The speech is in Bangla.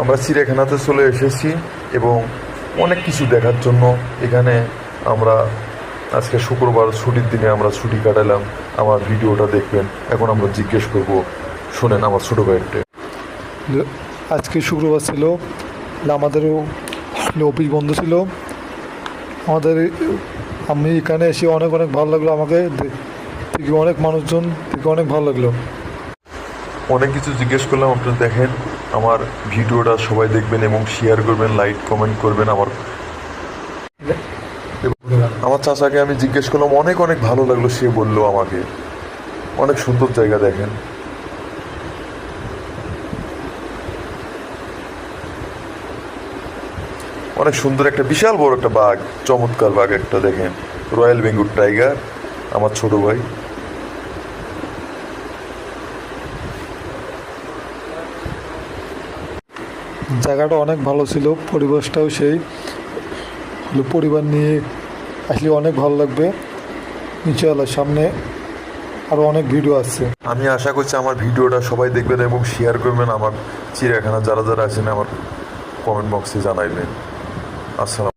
আমরা চিড়িয়াখানাতে চলে এসেছি এবং অনেক কিছু দেখার জন্য এখানে আমরা আজকে শুক্রবার ছুটির দিনে আমরা ছুটি কাটালাম। আমার ভিডিওটা দেখবেন। এখন আমরা জিজ্ঞেস করব, শোনেন আমার ছোটো ভাইয়েরটা। আজকে শুক্রবার ছিল, আমাদেরও অফিস বন্ধ ছিল। আমি এখানে এসে অনেক ভালো লাগলো, আমাকে থেকে অনেক মানুষজন থেকে অনেক ভালো লাগলো। অনেক কিছু জিজ্ঞেস করলাম, আপনারা দেখেন আমার ভিডিওটা সবাই দেখবেন এবং শেয়ার করবেন, লাইক কমেন্ট করবেন। আমার চাচাকে আমি জিজ্ঞেস করলাম, অনেক ভালো লাগলো। সে বলল আমাকে অনেক সুন্দর জায়গা, দেখেন অনেক সুন্দর একটা বিশাল বড় একটা বাঘ, চমৎকার বাঘ একটা, দেখেন রয়্যাল বেঙ্গল টাইগার, আমার ছোট ভাই। জায়গাটা অনেক ভালো ছিল, পরিবেশটাও সেই, পরিবার নিয়ে আসলে অনেক ভালো লাগবে। ইনশাআল্লাহ সামনে আরও অনেক ভিডিও আসছে। আমি আশা করছি আমার ভিডিওটা সবাই দেখবেন এবং শেয়ার করবেন। আমার চিড়িয়াখানা যারা আছেন আমার কমেন্ট বক্সে জানাইবেন। আসসালাম।